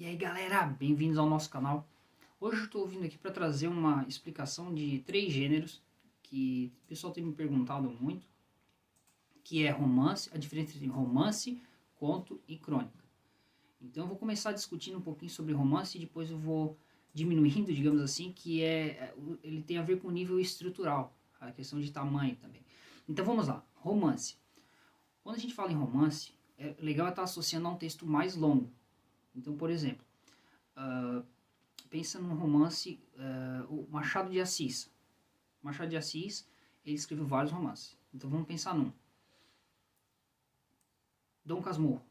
E aí galera, bem-vindos ao nosso canal. Hoje eu estou vindo aqui para trazer uma explicação de 3 gêneros que o pessoal tem me perguntado muito, que é romance, a diferença entre romance, conto e crônica. Então eu vou começar discutindo um pouquinho sobre romance e depois eu vou diminuindo, digamos assim, que ele tem a ver com o nível estrutural, a questão de tamanho também. Então vamos lá, romance. Quando a gente fala em romance, é legal estar associando a um texto mais longo. Então, por exemplo, pensa num romance, o Machado de Assis. Machado de Assis, ele escreveu vários romances. Então vamos pensar num. Dom Casmurro,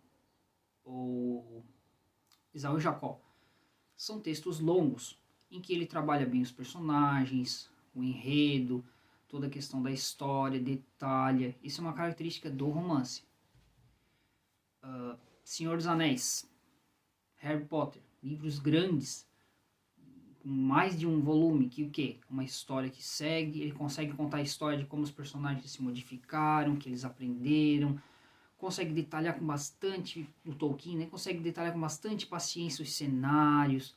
ou Isaú e Jacó. São textos longos, em que ele trabalha bem os personagens, o enredo, toda a questão da história, detalha. Isso é uma característica do romance. Senhor dos Anéis, Harry Potter, livros grandes, com mais de um volume, que o quê? Uma história que segue, ele consegue contar a história de como os personagens se modificaram, que eles aprenderam, consegue detalhar com bastante, o Tolkien, né? Consegue detalhar com bastante paciência os cenários.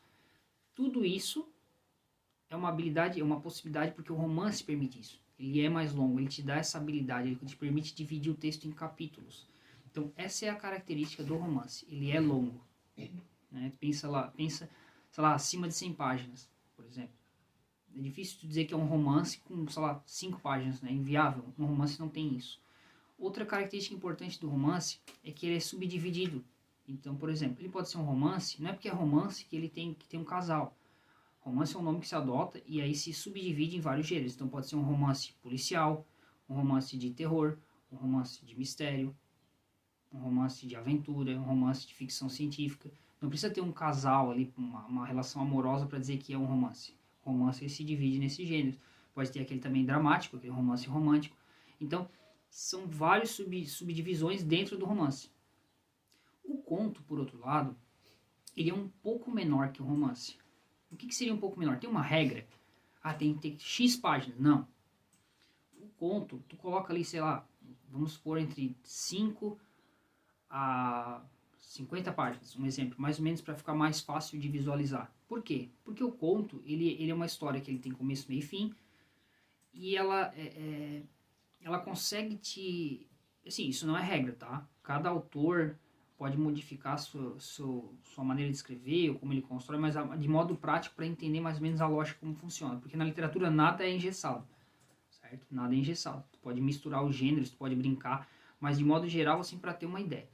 Tudo isso é uma habilidade, é uma possibilidade, porque o romance permite isso. Ele é mais longo, ele te dá essa habilidade, ele te permite dividir o texto em capítulos. Então, essa é a característica do romance, ele é longo. Né? Pensa, sei lá, acima de 100 páginas, por exemplo. É difícil tu dizer que é um romance com, sei lá, 5 páginas, né? Inviável. Um romance não tem isso. Outra característica importante do romance é que ele é subdividido. Então, por exemplo, ele pode ser um romance, não é porque é romance que ele tem que ter um casal. Romance é um nome que se adota e aí se subdivide em vários gêneros. Então pode ser um romance policial, um romance de terror, um romance de mistério, um romance de aventura, um romance de ficção científica. Não precisa ter um casal ali, uma relação amorosa para dizer que é um romance. O romance ele se divide nesses gêneros. Pode ter aquele também dramático, aquele romance romântico. Então, são várias subdivisões dentro do romance. O conto, por outro lado, ele é um pouco menor que o romance. O que seria um pouco menor? Tem uma regra? Ah, tem que ter X páginas. Não. O conto, tu coloca ali, sei lá, vamos supor entre 5 a 50 páginas, um exemplo, mais ou menos para ficar mais fácil de visualizar. Por quê? Porque o conto, ele é uma história que ele tem começo, meio e fim, e ela consegue te... Assim, isso não é regra, tá? Cada autor pode modificar sua maneira de escrever, ou como ele constrói, mas de modo prático para entender mais ou menos a lógica como funciona. Porque na literatura nada é engessado, certo? Nada é engessado. Tu pode misturar os gêneros, tu pode brincar, mas de modo geral, assim, para ter uma ideia.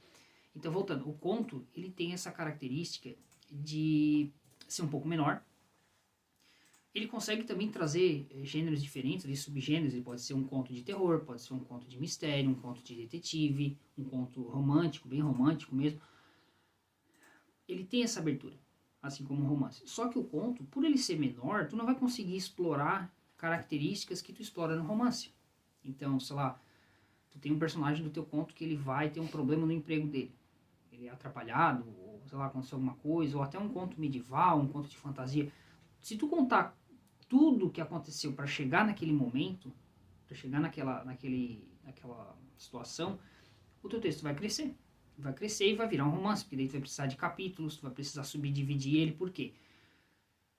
Então, voltando, o conto, ele tem essa característica de ser um pouco menor. Ele consegue também trazer gêneros diferentes, ali, subgêneros. Ele pode ser um conto de terror, pode ser um conto de mistério, um conto de detetive, um conto romântico, bem romântico mesmo. Ele tem essa abertura, assim como o romance. Só que o conto, por ele ser menor, tu não vai conseguir explorar características que tu explora no romance. Então, sei lá, tu tem um personagem do teu conto que ele vai ter um problema no emprego dele. Ele é atrapalhado, ou sei lá, aconteceu alguma coisa, ou até um conto medieval, um conto de fantasia. Se tu contar tudo o que aconteceu para chegar naquele momento, para chegar naquela situação, o teu texto vai crescer. Vai crescer e vai virar um romance, porque daí tu vai precisar de capítulos, tu vai precisar subdividir ele. Por quê?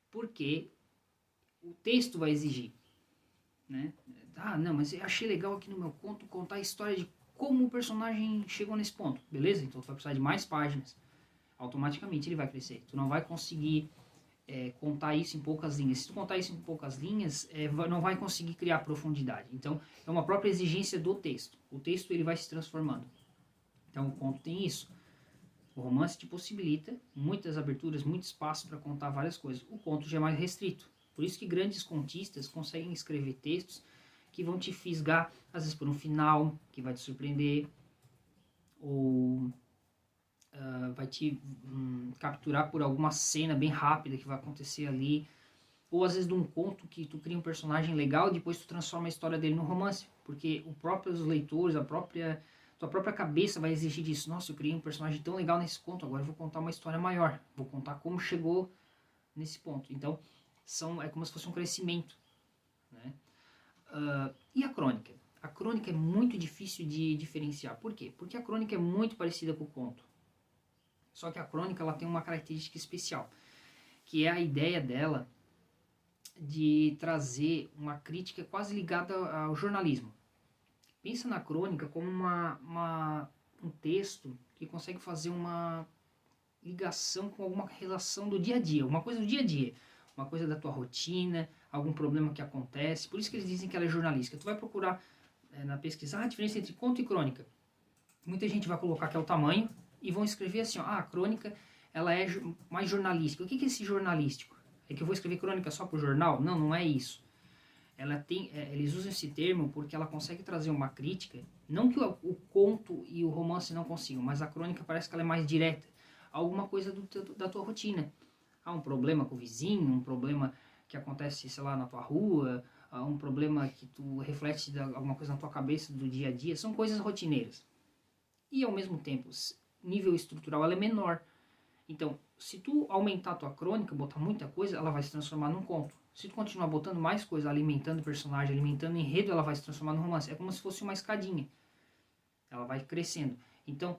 Porque o texto vai exigir. Né? Ah, não, mas eu achei legal aqui no meu conto contar a história de como o personagem chegou nesse ponto. Beleza? Então tu vai precisar de mais páginas. Automaticamente ele vai crescer. Tu não vai conseguir contar isso em poucas linhas. Se tu contar isso em poucas linhas, não vai conseguir criar profundidade. Então, é uma própria exigência do texto. O texto ele vai se transformando. Então, o conto tem isso. O romance te possibilita muitas aberturas, muito espaço para contar várias coisas. O conto já é mais restrito. Por isso que grandes contistas conseguem escrever textos que vão te fisgar, às vezes por um final que vai te surpreender, ou vai te capturar por alguma cena bem rápida que vai acontecer ali, ou às vezes de um conto que tu cria um personagem legal e depois tu transforma a história dele num romance, porque os leitores, tua própria cabeça vai exigir disso. Nossa, eu criei um personagem tão legal nesse conto, agora eu vou contar uma história maior, vou contar como chegou nesse ponto. Então, é como se fosse um crescimento. Né? E a crônica? A crônica é muito difícil de diferenciar. Por quê? Porque a crônica é muito parecida com o conto. Só que a crônica ela tem uma característica especial, que é a ideia dela de trazer uma crítica quase ligada ao jornalismo. Pensa na crônica como um texto que consegue fazer uma ligação com alguma relação do dia a dia, uma coisa do dia a dia, uma coisa da tua rotina, algum problema que acontece. Por isso que eles dizem que ela é jornalística. Tu vai procurar na pesquisa a diferença entre conto e crônica. Muita gente vai colocar que é o tamanho e vão escrever assim, ó, a crônica ela é mais jornalística. O que é esse jornalístico? É que eu vou escrever crônica só para o jornal? Não, não é isso. Eles usam esse termo porque ela consegue trazer uma crítica, não que o conto e o romance não consigam, mas a crônica parece que ela é mais direta. Alguma coisa da tua rotina. Há um problema com o vizinho, um problema que acontece, sei lá, na tua rua, um problema que tu reflete alguma coisa na tua cabeça do dia a dia. São coisas rotineiras. E ao mesmo tempo, nível estrutural ela é menor. Então, se tu aumentar a tua crônica, botar muita coisa, ela vai se transformar num conto. Se tu continuar botando mais coisa, alimentando o personagem, alimentando o enredo, ela vai se transformar num romance. É como se fosse uma escadinha. Ela vai crescendo. Então,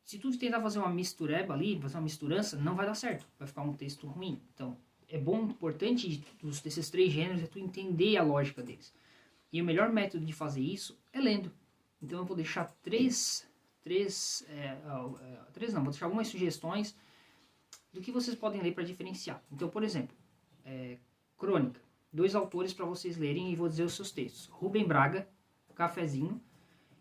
se tu tentar fazer uma mistureba ali, fazer uma misturança, não vai dar certo. Vai ficar um texto ruim. Então, é bom, importante desses três gêneros é tu entender a lógica deles. E o melhor método de fazer isso é lendo. Então, eu vou deixar vou deixar algumas sugestões do que vocês podem ler para diferenciar. Então, por exemplo, crônica. 2 autores para vocês lerem e vou dizer os seus textos. Rubem Braga, Cafezinho,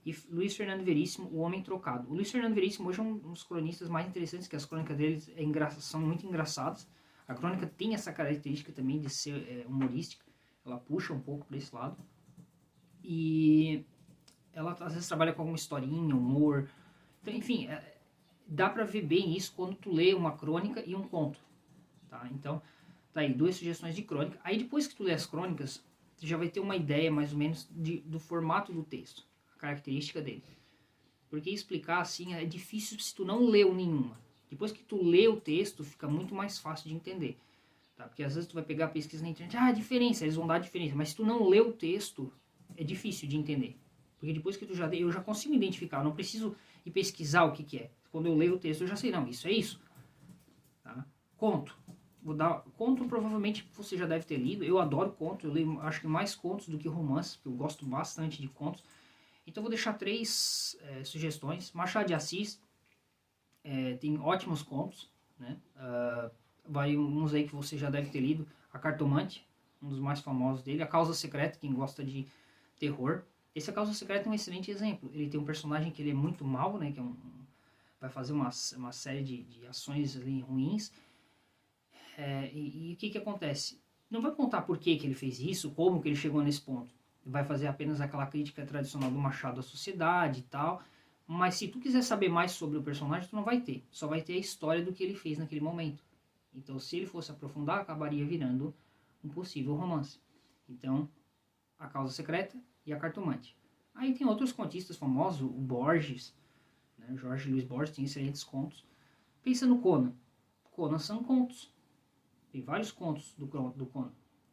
e Luiz Fernando Veríssimo, O Homem Trocado. O Luiz Fernando Veríssimo hoje é um dos cronistas mais interessantes, que as crônicas deles são muito engraçadas. A crônica tem essa característica também de ser humorística. Ela puxa um pouco para esse lado. E ela às vezes trabalha com alguma historinha, humor. Então, enfim, dá para ver bem isso quando tu lê uma crônica e um conto. Tá? Então, tá aí 2 sugestões de crônica. Aí depois que tu lê as crônicas, tu já vai ter uma ideia mais ou menos do formato do texto, a característica dele. Porque explicar assim é difícil se tu não leu nenhuma. Depois que tu lê o texto, fica muito mais fácil de entender. Tá? Porque às vezes tu vai pegar a pesquisa na internet, a diferença, eles vão dar a diferença. Mas se tu não lê o texto, é difícil de entender. Porque depois que eu já consigo identificar, eu não preciso ir pesquisar o que é. Quando eu leio o texto, eu já sei, não, isso é isso. Tá? Conto. Conto provavelmente você já deve ter lido. Eu adoro conto, eu leio acho que mais contos do que romances, porque eu gosto bastante de contos. Então eu vou deixar 3 sugestões. Machado de Assis tem ótimos contos, né? Vai uns aí que você já deve ter lido. A Cartomante, um dos mais famosos dele. A Causa Secreta, quem gosta de terror. Esse A Causa Secreta é um excelente exemplo. Ele tem um personagem que ele é muito mau, né? Que vai fazer uma série de ações ali ruins. E o que acontece? Não vai contar por que ele fez isso, como que ele chegou nesse ponto. Vai fazer apenas aquela crítica tradicional do Machado à sociedade e tal. Mas se tu quiser saber mais sobre o personagem, tu não vai ter. Só vai ter a história do que ele fez naquele momento. Então, se ele fosse aprofundar, acabaria virando um possível romance. Então, A Causa Secreta e A Cartomante. Aí tem outros contistas famosos, o Borges, né? Jorge Luiz Borges tem excelentes contos. Pensa no Conan. Conan são contos. Tem vários contos do Conan.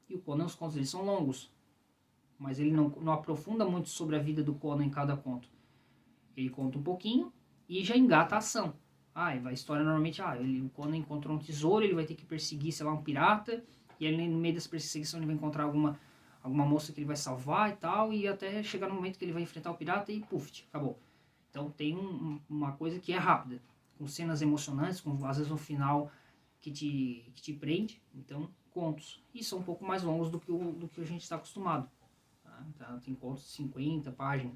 E o Conan, os contos dele são longos. Mas ele não aprofunda muito sobre a vida do Conan em cada conto. Ele conta um pouquinho e já engata a ação. A história normalmente, o Conan encontrou um tesouro, ele vai ter que perseguir, sei lá, um pirata. E aí no meio dessa perseguição ele vai encontrar alguma moça que ele vai salvar e tal. E até chegar no momento que ele vai enfrentar o pirata e puf, acabou. Então tem uma coisa que é rápida. Com cenas emocionantes, com às vezes um final que te prende. Então, contos. E são um pouco mais longos do que a gente está acostumado. Tá? Tem contos de 50 páginas.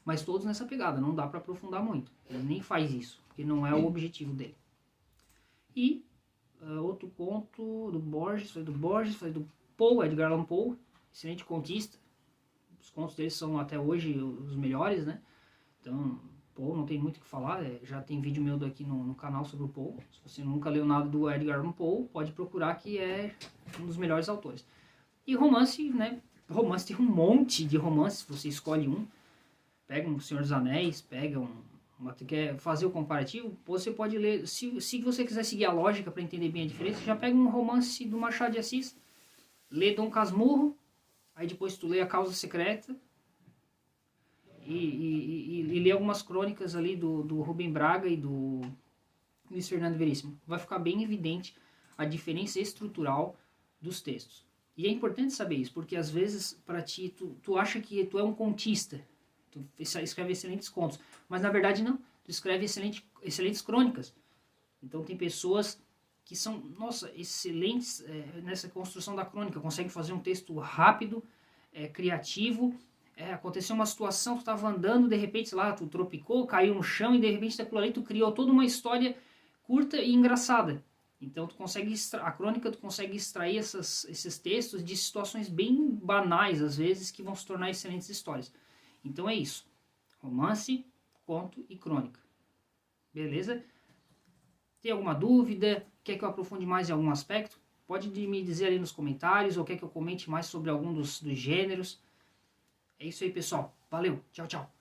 Mas todos nessa pegada, não dá para aprofundar muito. Ele nem faz isso, porque não é o objetivo dele. E outro conto do Borges, falei do Poe, Edgar Allan Poe, excelente contista. Os contos dele são até hoje os melhores, né? Então, Poe não tem muito o que falar, já tem vídeo meu aqui no canal sobre o Poe. Se você nunca leu nada do Edgar Allan Poe, pode procurar que é um dos melhores autores. E romance, né? Romance tem um monte de romances, você escolhe um. Pega um Senhor dos Anéis, pega quer fazer o comparativo, você pode ler, se você quiser seguir a lógica para entender bem a diferença, já pega um romance do Machado de Assis, lê Dom Casmurro, aí depois tu lê A Causa Secreta, e lê algumas crônicas ali do Rubem Braga e do Luiz Fernando Veríssimo, vai ficar bem evidente a diferença estrutural dos textos. E é importante saber isso, porque às vezes para ti, tu acha que tu é um contista, tu escreve excelentes contos, mas na verdade não, tu escreve excelentes crônicas. Então tem pessoas que são, nossa, excelentes nessa construção da crônica, conseguem fazer um texto rápido, criativo. Aconteceu uma situação, tu estava andando, de repente, sei lá, tu tropicou, caiu no chão e de repente daquilo ali tu criou toda uma história curta e engraçada. Então a crônica tu consegue extrair esses textos de situações bem banais, às vezes, que vão se tornar excelentes histórias. Então é isso. Romance, conto e crônica. Beleza? Tem alguma dúvida? Quer que eu aprofunde mais em algum aspecto? Pode me dizer ali nos comentários, ou quer que eu comente mais sobre algum dos gêneros. É isso aí, pessoal. Valeu. Tchau, tchau.